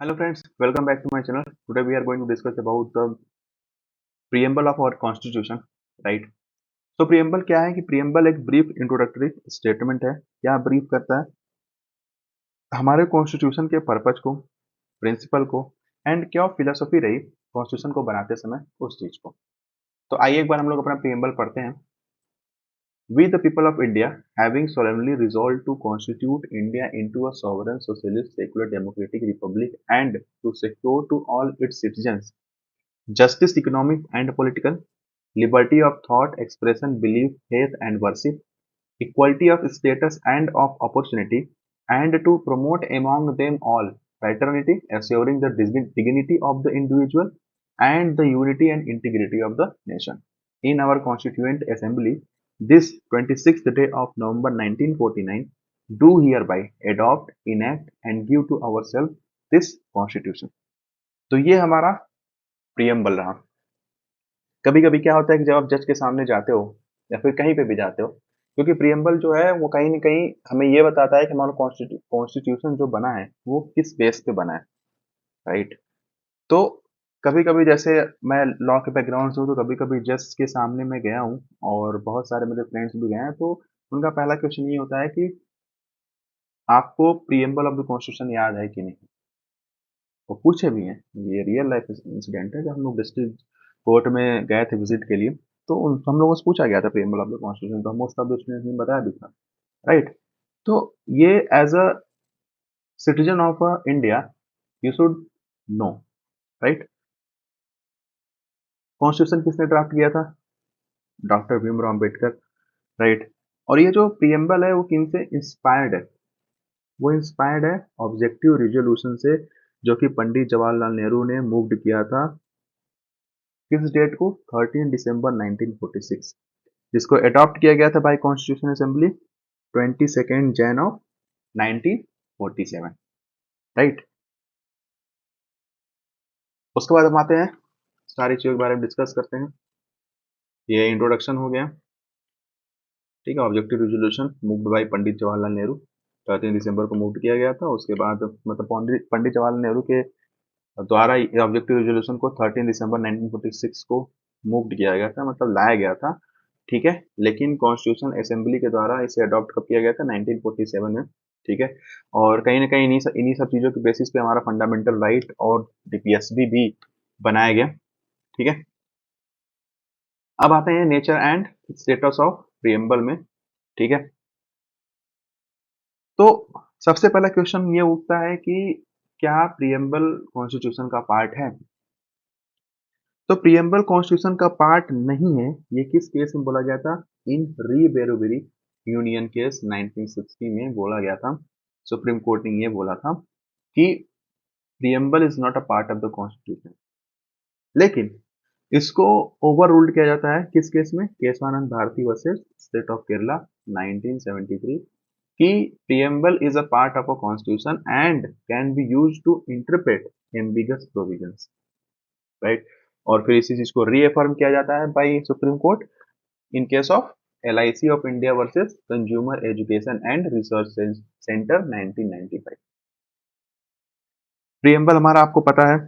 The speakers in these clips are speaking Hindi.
Hello friends, welcome back to my channel. Today we are going to discuss about the preamble of our constitution, right? So preamble क्या है कि preamble एक brief introductory statement है। क्या brief करता है? हमारे कॉन्स्टिट्यूशन के पर्पज को, प्रिंसिपल को एंड क्या फिलोसफी रही कॉन्स्टिट्यूशन को बनाते समय उस चीज को। तो आइए एक बार हम लोग अपना preamble पढ़ते हैं। We the people of India, having solemnly resolved to constitute India into a sovereign socialist secular democratic republic and to secure to all its citizens justice economic and political, liberty of thought, expression, belief, faith and worship, equality of status and of opportunity, and to promote among them all fraternity, assuring the dignity of the individual and the unity and integrity of the nation. In our Constituent Assembly, this 26th day of November 1949, do hereby adopt, enact and give to ourselves this Constitution. तो ये हमारा प्रियम्बल रहा। कभी कभी क्या होता है कि जब आप जज के सामने जाते हो या फिर कहीं पे भी जाते हो, क्योंकि प्रियम्बल जो है वो कहीं ना कहीं हमें ये बताता है कि हमारा कॉन्स्टिट्यूशन जो बना है वो किस बेस पे बना है, राइट? तो कभी कभी जैसे मैं लॉ के बैकग्राउंड से हूँ, तो कभी कभी जज के सामने मैं गया हूँ और बहुत सारे मेरे फ्रेंड्स भी गए हैं। तो उनका पहला क्वेश्चन ये होता है कि आपको प्रियम्बल ऑफ द कॉन्स्टिट्यूशन याद है कि नहीं। वो पूछे भी हैं। ये रियल लाइफ इंसिडेंट है। जब हम लोग डिस्ट्रिक्ट कोर्ट में गए थे विजिट के लिए, तो हम लोगों से पूछा गया था प्रियम्बल ऑफ द कॉन्स्टिट्यूशन, तो मोस्ट ऑफ द स्टूडेंट्स ने बताया भी था, राइट? तो ये as a citizen of India you should know, right? Constitution किसने ड्राफ्ट किया था? Doctor Bhimrao Ambedkar, right? और ये जो प्रियम्बल है वो किनसे इंस्पायर्ड है? वो इंस्पायर्ड है ऑब्जेक्टिव रिजोल्यूशन से, जो कि पंडित जवाहरलाल नेहरू ने मूव्ड किया था। किस डेट को? 13 दिसंबर 1946, जिसको अडॉप्ट किया गया था bye constitution assembly 22 Jain of 1947, right? उसके बाद हम आते हैं, सारी चीजों के बारे में डिस्कस करते हैं। ये इंट्रोडक्शन हो गया, ठीक है। Objective resolution moved by Pandit Jawaharlal Nehru, 13 दिसंबर को मूव किया गया था। उसके बाद मतलब पंडित जवाहरलाल नेहरू के द्वारा ऑब्जेक्टिव रिजोल्यूशन को 13 दिसंबर 1946 को मूव्ड किया गया था, मतलब लाया गया था, ठीक है। लेकिन कॉन्स्टिट्यूशन असेंबली के द्वारा इसे अडॉप्ट कब किया गया था? 1947 में, ठीक है। और कहीं ना कहीं इन्हीं सब चीजों के बेसिस पे हमारा फंडामेंटल राइट और डीपीएसबी भी बनाया गया, ठीक है। अब आते हैं nature and status of preamble में, ठीक है। तो सबसे पहला क्वेश्चन ये उठता है कि क्या प्रियम्बल कॉन्स्टिट्यूशन का पार्ट है? तो प्रियम्बल कॉन्स्टिट्यूशन का पार्ट नहीं है। ये किस केस में बोला गया था? इन री बेरोबेरी यूनियन केस 1960 में बोला गया था। सुप्रीम कोर्ट ने ये बोला था कि preamble is not a part of the constitution. लेकिन इसको ओवर रूल्ड किया जाता है किस केस में? Kesavananda Bharati versus state of Kerala 1973, कि preamble is a part of a constitution and can be use to interpret ambiguous provisions, right? और फिर इसी चीज को रीअफर्म किया जाता है by supreme court in case of LIC of India versus consumer education and research centre 1995। Preamble हमारा आपको पता है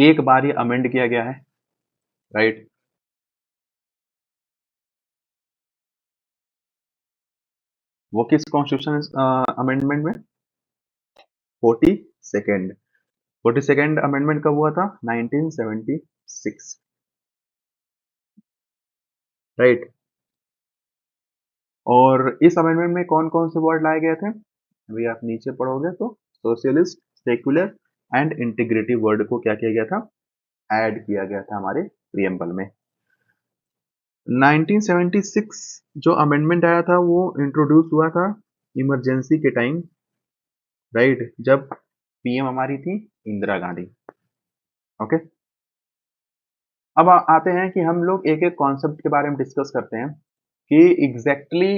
एक बार ये अमेंड किया गया है, राइट? वो किस कॉन्स्टिट्यूशन अमेंडमेंट में? 42nd 42nd अमेंडमेंट कब हुआ था? 1976, राइट? और इस अमेंडमेंट में कौन कौन से वर्ड लाए गए थे? अभी आप नीचे पढ़ोगे तो socialist, secular and integrity word को क्या किया गया था? ऐड किया गया था हमारे प्रियम्बल में। 1976 जो अमेंडमेंट आया था वो इंट्रोड्यूस हुआ था इमरजेंसी के टाइम, राइट? जब PM हमारी थी इंदिरा गांधी, ओके। अब आते हैं कि हम लोग एक एक कॉन्सेप्ट के बारे में डिस्कस करते हैं कि एग्जैक्टली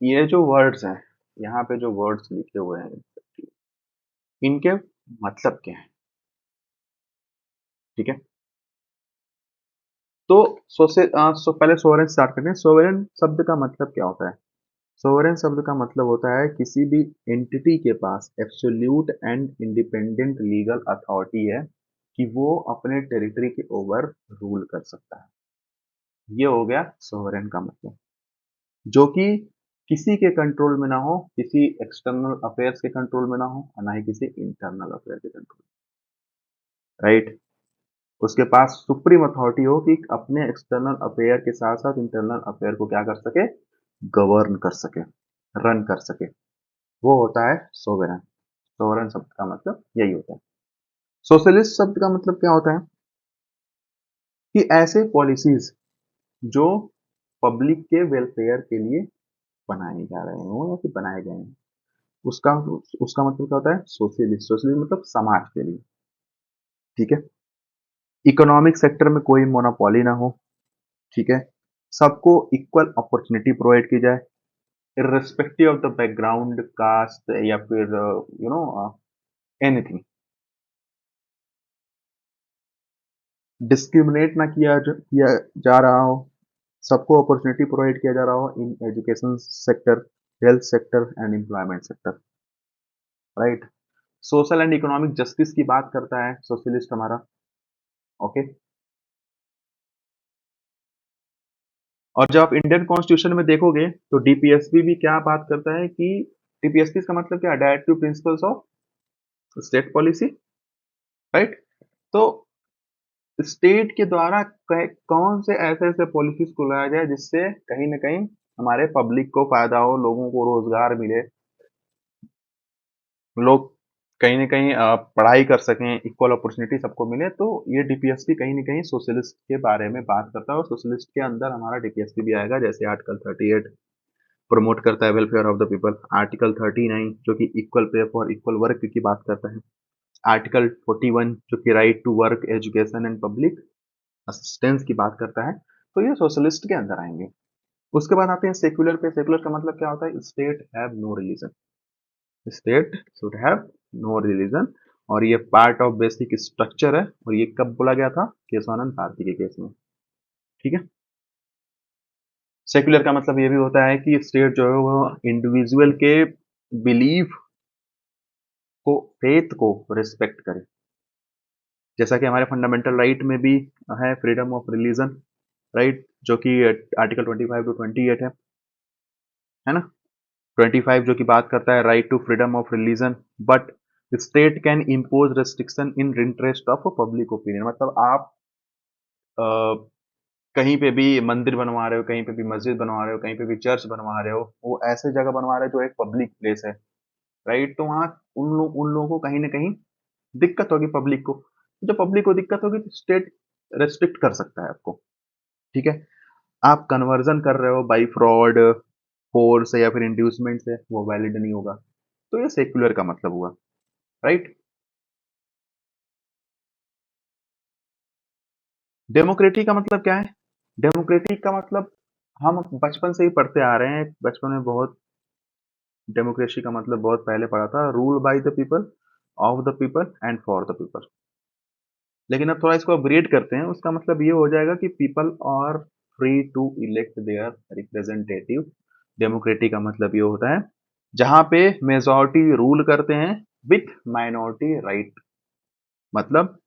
ये जो वर्ड्स हैं, यहाँ पे जो वर्ड्स लिखे हुए हैं, इनके मतलब क्या है, ठीक है। तो पहले सोवरेन स्टार्ट करते हैं। सोवरेन शब्द का मतलब क्या होता है? सोवरेन शब्द का मतलब होता है किसी भी एंटिटी के पास absolute and independent legal authority है कि वो अपने टेरिटरी के ओवर रूल कर सकता है। ये हो गया सोवरेन का मतलब, जो कि किसी के कंट्रोल में ना हो, किसी एक्सटर्नल अफेयर्स के कंट्रोल में ना हो और ना ही किसी इंटरनल अफेयर के कंट्रोल में, राइट। उसके पास सुप्रीम अथॉरिटी हो कि अपने एक्सटर्नल अफेयर के साथ साथ इंटरनल अफेयर को क्या कर सके, गवर्न कर सके, रन कर सके, वो होता है सोवरेन। सोवरेन शब्द का मतलब यही होता है। सोशलिस्ट शब्द का मतलब क्या होता है कि ऐसे पॉलिसीज जो पब्लिक के वेलफेयर के लिए बनाए जा रहे हो या फिर बनाए गए हैं, उसका उसका मतलब क्या होता है, सोशलिस्ट। सोशलिस्ट मतलब समाज के लिए, ठीक है। इकोनॉमिक सेक्टर में कोई मोनोपोली ना हो, ठीक है। सबको इक्वल अपॉर्चुनिटी प्रोवाइड की जाए, irrespective of the background, caste या फिर एनीथिंग। डिस्क्रिमिनेट ना किया जा रहा हो, सबको अपॉर्चुनिटी प्रोवाइड किया जा रहा हो in education sector, health sector and employment sector, right. Social and economic justice की बात करता है सोशलिस्ट हमारा, ओके। और जब आप इंडियन कॉन्स्टिट्यूशन में देखोगे तो डीपीएसपी भी क्या बात करता है कि डीपीएसपी का मतलब क्या है, directive principles of state policy, right. तो स्टेट के द्वारा कौन से ऐसे ऐसे पॉलिसीज को लाया जाए जिससे कहीं ना कहीं हमारे पब्लिक को फायदा हो, लोगों को रोजगार मिले, लोग कहीं न कहीं पढ़ाई कर सकें, इक्वल अपॉर्चुनिटी सबको मिले। तो ये डीपीएसपी कहीं न कहीं सोशलिस्ट के बारे में बात करता है और सोशलिस्ट के अंदर हमारा डीपीएसपी भी आएगा। जैसे आर्टिकल 38 प्रमोट करता है welfare of the people, article 39 जो कि equal pay for equal work की बात करता है, आर्टिकल 41 जो कि right to work, education and public assistance की बात करता है। तो ये सोशलिस्ट के अंदर आएँगे। उसके बाद आते हैं सेक्युलर पे। सेक्युलर का मतलब क्या होता है, state have no religion, state should have no religion. और ये पार्ट ऑफ बेसिक स्ट्रक्चर है और ये कब बोला गया था, केशवानंद भारती के केस में, ठीक है। सेक्युलर का मतलब ये भी होता है कि स्टेट जो है वो इंडिविजुअल के बिलीफ को, फेथ को रिस्पेक्ट करे। जैसा कि हमारे फंडामेंटल राइट में भी है फ्रीडम ऑफ रिलीजन, राइट, जो कि आर्टिकल 25 टू 28 है ना। 25 जो कि बात करता है right to freedom of religion, but state can impose restriction in interest of public opinion. मतलब आप अ, कहीं पे भी मंदिर बनवा रहे हो, कहीं पे भी मस्जिद बनवा रहे हो, कहीं पे भी चर्च बनवा रहे हो, वो ऐसे जगह बनवा रहे हो जो एक पब्लिक प्लेस है, राइट। तो वहाँ उन लोगों को कहीं ना कहीं दिक्कत होगी, पब्लिक को। जब पब्लिक को दिक्कत होगी तो स्टेट रेस्ट्रिक्ट कर सकता है आपको, ठीक है। आप कन्वर्जन कर रहे हो बाई फ्रॉड, फोर्स या फिर इंड्यूसमेंट से, वो वैलिड नहीं होगा। तो ये सेक्युलर का मतलब हुआ, राइट। डेमोक्रेटिक का मतलब क्या है, डेमोक्रेटिक का मतलब हम बचपन से ही पढ़ते आ रहे हैं, बचपन में बहुत डेमोक्रेसी का मतलब बहुत पहले पढ़ा था, rule by the people, of the people and for the people. लेकिन अब थोड़ा इसको अपग्रेड करते हैं, उसका मतलब ये हो जाएगा कि people are free to elect their representative. Democratic का मतलब ये होता है जहां पे मेजॉरिटी रूल करते हैं विथ माइनॉरिटी राइट। मतलब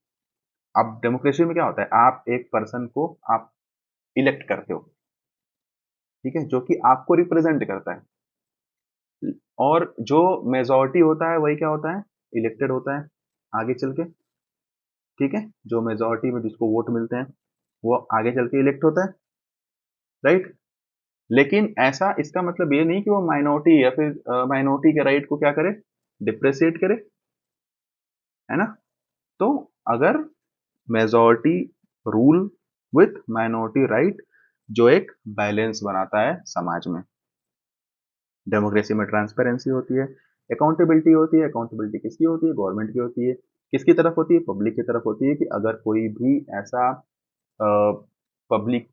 अब डेमोक्रेसी में क्या होता है, आप एक पर्सन को आप इलेक्ट करते हो, ठीक है, जो कि आपको रिप्रेजेंट करता है। और जो मेजॉरिटी होता है वही क्या होता है, इलेक्टेड होता है आगे चल के, ठीक है। जो मेजॉरिटी में जिसको वोट मिलते हैं वो आगे चल के इलेक्ट होता है, राइट। लेकिन ऐसा इसका मतलब ये नहीं कि वो माइनॉरिटी या फिर माइनॉरिटी के राइट को क्या करे, डिप्रेशिएट करे, है ना। तो अगर majority rule with minority right, जो एक बैलेंस बनाता है समाज में। डेमोक्रेसी में ट्रांसपेरेंसी होती है, अकाउंटेबिलिटी होती है। अकाउंटेबिलिटी किसकी होती है, गवर्नमेंट की होती है। किसकी तरफ होती है, पब्लिक की तरफ होती है, कि अगर कोई भी ऐसा पब्लिक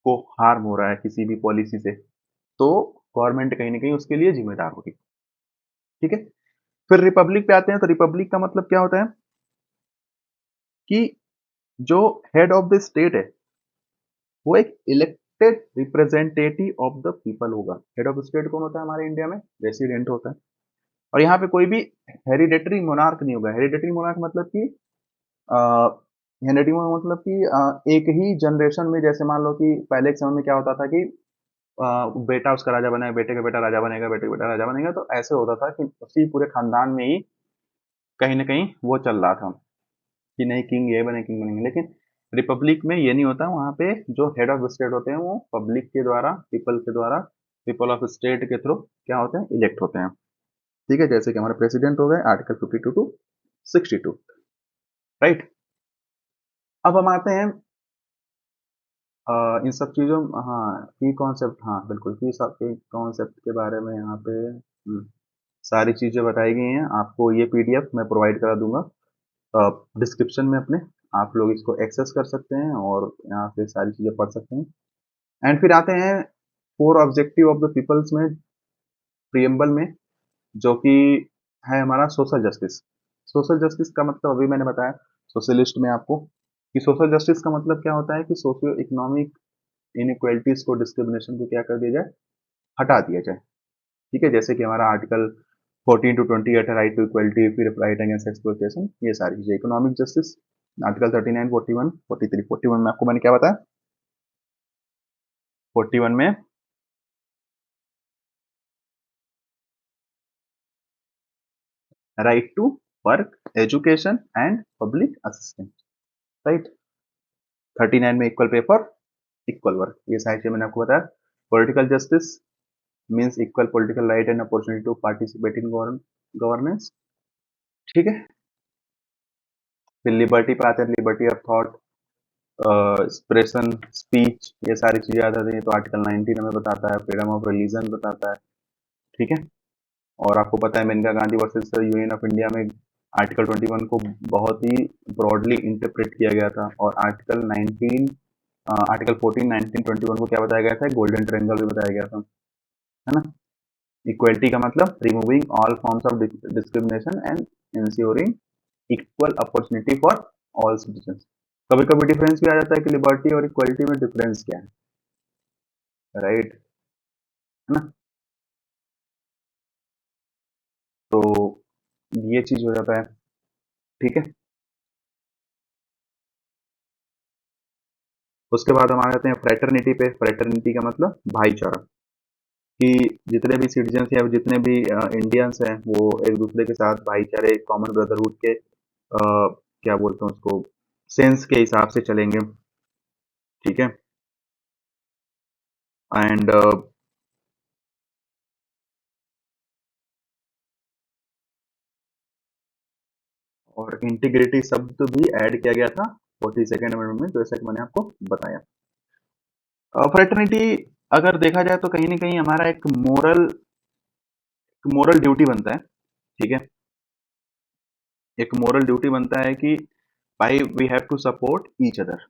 को हार्म हो रहा है किसी भी पॉलिसी से, तो गवर्नमेंट कहीं ना कहीं उसके लिए जिम्मेदार होगी, ठीक है। फिर रिपब्लिक पे आते हैं, तो रिपब्लिक का मतलब क्या होता है कि जो हेड ऑफ द स्टेट है वो एक elected representative of the people होगा। हेड ऑफ स्टेट कौन होता है हमारे इंडिया में? रेसिडेंट होता है। और यहाँ पे कोई भी हेरिडेटरी मोनार्क नहीं होगा। हेरिडेटरी मोनार्क मतलब कि हेरिडेटरी मतलब कि एक ही जनरेशन में, जैसे मान लो कि पहले के समय में क्या होता था कि बेटा उसका राजा बनेगा, बेटे का बेटा राजा बनेगा, बेटे का बेटा राजा बनेगा, तो ऐसे होता था कि उसी पूरे खानदान में ही कहीं ना कहीं वो चल रहा था कि नहीं किंग ये बने, किंग बनेंगे। लेकिन रिपब्लिक में ये नहीं होता। वहाँ पे जो हेड ऑफ स्टेट होते हैं वो पब्लिक के द्वारा, पीपल के द्वारा, पीपल ऑफ स्टेट के थ्रू क्या होते हैं? इलेक्ट होते हैं। ठीक है, जैसे कि हमारे प्रेसिडेंट हो गए आर्टिकल 52 टू 62, राइट। अब हम आते हैं इन सब चीज़ों, हाँ की कॉन्सेप्ट, हाँ बिल्कुल की सब की कॉन्सेप्ट के बारे में यहाँ पे सारी चीज़ें बताई गई हैं। आपको ये पीडीएफ मैं प्रोवाइड करा दूंगा डिस्क्रिप्शन में अपने, आप लोग इसको एक्सेस कर सकते हैं और यहाँ से सारी चीज़ें पढ़ सकते हैं। एंड फिर आते हैं four objective of the peoples में, प्रियम्बल में, जो कि है हमारा सोशल जस्टिस। सोशल जस्टिस का मतलब अभी मैंने बताया सोशलिस्ट में आपको कि सोशल जस्टिस का मतलब क्या होता है कि सोशियो इकोनॉमिक इनइक्वालिटीज को, डिस्क्रिमिनेशन को क्या कर दिया जाए? हटा दिया जाए। ठीक है, जैसे कि हमारा आर्टिकल 14 टू 28 है, राइट टू इक्वलिटी, फिर राइट अगेंस्ट एक्सप्लॉइटेशन, ये सारी चीजें। इकोनॉमिक जस्टिस आर्टिकल 39, 41, 43, 41 में आपको मैंने क्या बताया? 41 में right to work, education and public assistance, right. 39 में equal pay for equal work, ये सारी चीजें मैंने आपको बताया। Political justice means equal political right and opportunity to participate in governance. ठीक है, फिर लिबर्टी पे आते हैं, liberty of thought, expression, speech, ये सारी चीजें आ जाती हैं। तो आर्टिकल 19 हमें बताता है, फ्रीडम ऑफ रिलीजन बताता है। ठीक है, और आपको पता है Maneka Gandhi versus union of India में आर्टिकल 21 को बहुत ही ब्रॉडली इंटरप्रेट किया गया था, और आर्टिकल 19, आर्टिकल 14, 19, 21 को क्या बताया गया था? गोल्डन ट्रायंगल भी बताया गया था, है ना। इक्वलिटी का मतलब removing all forms of discrimination and ensuring equal opportunity for all citizen. कभी कभी डिफरेंस भी आ जाता है कि लिबर्टी और इक्वलिटी में डिफरेंस क्या है, राइट, है ना। तो ये चीज हो जाता है। ठीक है, उसके बाद हम आ जाते हैं फ्रेटर्निटी पे। फ्रेटर्निटी का मतलब भाईचारा, कि जितने भी सिटीजन्स हैं, जितने भी इंडियंस हैं, वो एक दूसरे के साथ भाईचारे, कॉमन ब्रदरहुड के क्या बोलते हैं उसको, सेंस के हिसाब से चलेंगे। ठीक है, एंड और इंटीग्रिटी शब्द भी ऐड किया गया था 42nd अमेंडमेंट में, जैसा कि मैंने आपको बताया। फ्रेटर्निटी अगर देखा जाए तो कहीं ना कहीं हमारा एक मोरल ड्यूटी बनता है। ठीक है, एक मोरल ड्यूटी बनता है कि भाई we have to support each other,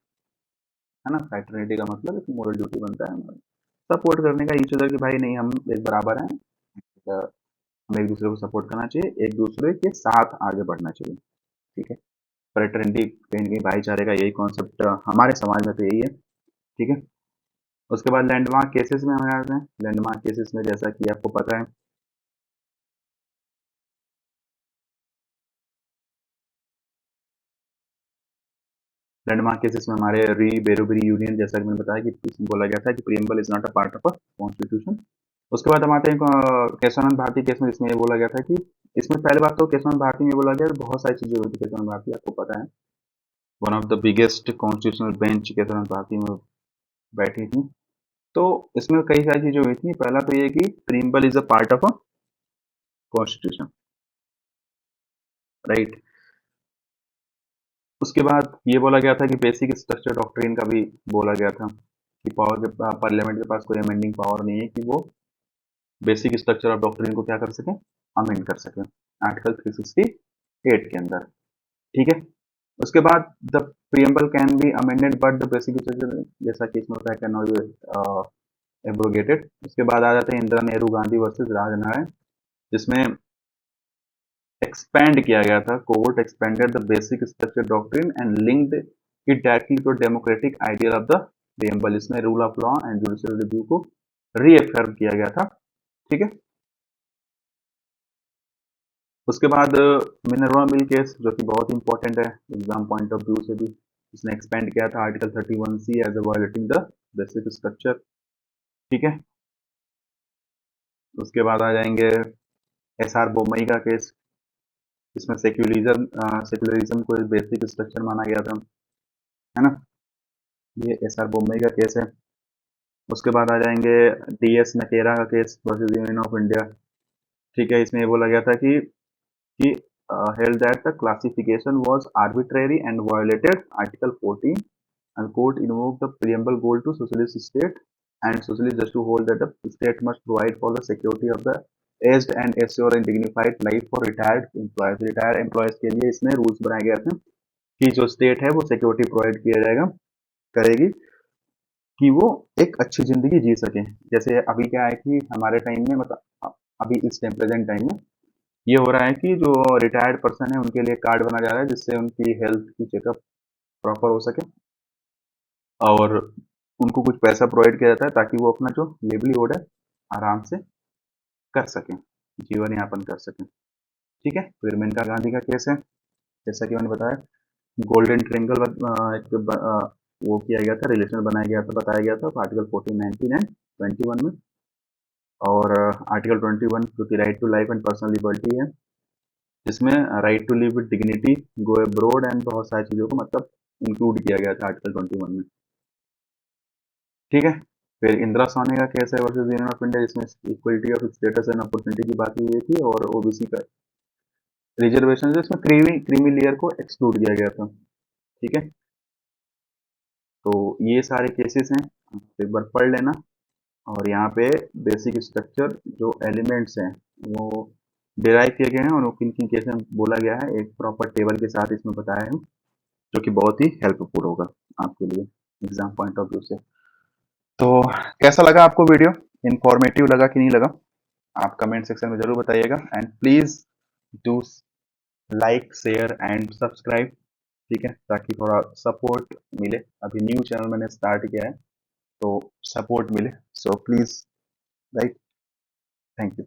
है ना। फ्रेटर्निटी का मतलब एक मोरल ड्यूटी बनता है सपोर्ट करने का ईच अदर, कि भाई नहीं हम एक बराबर हैं, हमें एक दूसरे को सपोर्ट करना चाहिए, एक दूसरे के साथ आगे बढ़ना चाहिए। ठीक है, फ्रेटर्निटी कहीं ना कहीं भाईचारे का यही कॉन्सेप्ट हमारे समाज में तो यही है। ठीक है, उसके बाद लैंडमार्क केसेस में हम आते हैं। लैंडमार्क केसेस में जैसा कि आपको पता है, लैंडमार्क केसेस में हमारे री बेरोबरी यूनियन, जैसा कि मैंने बताया कि इसमें बोला गया था कि preamble is not a part of a constitution. उसके बाद हम आते हैं केशवानंद भारती केस में, जिसमें ये बोला गया था कि इसमें पहले बात तो केशवानंद भारती में बोला गया, बहुत सारी चीजें हुई थी केशवानंद भारती, आपको पता है one of the biggest constitutional bench Kesavananda Bharati में बैठी थी। तो इसमें कई सारी चीजें हुई थी। पहला तो ये कि preamble is a part of a constitution, right. उसके बाद ये बोला गया था कि बेसिक स्ट्रक्चर डॉक्ट्रिन का भी बोला गया था कि पार्लियामेंट के पास कोई अमेंडिंग पावर नहीं है कि वो बेसिक स्ट्रक्चर ऑफ डॉक्ट्रिन को क्या कर सके, अमेंड कर सके, आर्टिकल 368 के अंदर। ठीक है, उसके बाद the preamble can be amended but the basic structure, जैसा कि इसमें होता है, कैन नॉट बी एब्रोगेटेड। उसके बाद आ जाते हैं इंदिरा नेहरू गांधी वर्सेस राजनारायण, जिसमें एक्सपैंड किया गया था, court expanded the basic structure doctrine and linked it directly to democratic ideal of the preamble, इसमें rule of law and judicial review को रीअफर्म किया गया था। ठीक है, उसके बाद मिनर्वा मिल केस, जो कि बहुत इंपॉर्टेंट है एग्जाम पॉइंट ऑफ व्यू से भी, इसने एक्सपेंड किया था article 31C as a violating the basic structure. ठीक है, उसके बाद आ जाएंगे SR बोमई का केस, इसमें सेक्युलरिज्म को बेसिक स्ट्रक्चर माना गया था, है ना। ये SR बोमई का केस है। उसके बाद आ जाएंगे DS नकेरा का case versus union of India. ठीक है, इसमें ये बोला गया था कि held that the classification was arbitrary and violated Article 14, and court invoked the preamble goal to socialist state and socialist just to hold that the state must provide for the security of the aged and assure and dignified life for retired employees। Retired employees के लिए इसमें रूल्स बनाए गए थे कि जो स्टेट है वो सिक्योरिटी प्रोवाइड किया जाएगा, करेगी, कि वो एक अच्छी जिंदगी जी सके। जैसे अभी क्या है कि हमारे टाइम में, मतलब अभी इस टाइम प्रेजेंट टाइम में ये हो रहा है कि जो रिटायर्ड पर्सन है उनके लिए कार्ड बना जा रहा है जिससे उनकी हेल्थ की चेकअप प्रॉपर हो सके और उनको कुछ पैसा प्रोवाइड किया जाता है ताकि वो अपना जो लिवलीहुड है आराम से कर सकें, जीवन यापन कर सकें। ठीक है, फिर मेनका गांधी का केस है, जैसा कि मैंने बताया गोल्डन ट्रिंगल वो किया गया था, रिलेशन बनाया गया था, बताया गया था आर्टिकल 14, 19 एंड 21 में। और आर्टिकल 21 जो कि right to life and personal liberty है, जिसमें right to live with dignity, go abroad and बहुत सारी चीज़ों को मतलब इंक्लूड किया गया था आर्टिकल 21 में। ठीक है, फिर इंदिरा सोनी का केस है वर्सेस यूनियन ऑफ इंडिया, जिसमें equality of status and opportunity की बात हुई थी और ओबीसी का रिजर्वेशन, जिसमें क्रीमी लेयर को एक्सक्लूड किया गया था। ठीक है, तो ये सारे केसेस हैं, आप एक बार पढ़ लेना। और यहाँ पे बेसिक स्ट्रक्चर जो एलिमेंट्स हैं वो डिराइव किए गए हैं और किन किन केस में बोला गया है, एक प्रॉपर टेबल के साथ इसमें बताया है, जो कि बहुत ही हेल्पफुल होगा आपके लिए एग्जाम पॉइंट ऑफ व्यू से। तो कैसा लगा आपको वीडियो, इंफॉर्मेटिव लगा कि नहीं लगा, आप कमेंट सेक्शन में जरूर बताइएगा। And please do like share and subscribe, ठीक है, ताकि थोड़ा सपोर्ट मिले। अभी न्यू चैनल मैंने स्टार्ट किया है तो सपोर्ट मिले, so please, right, thank you.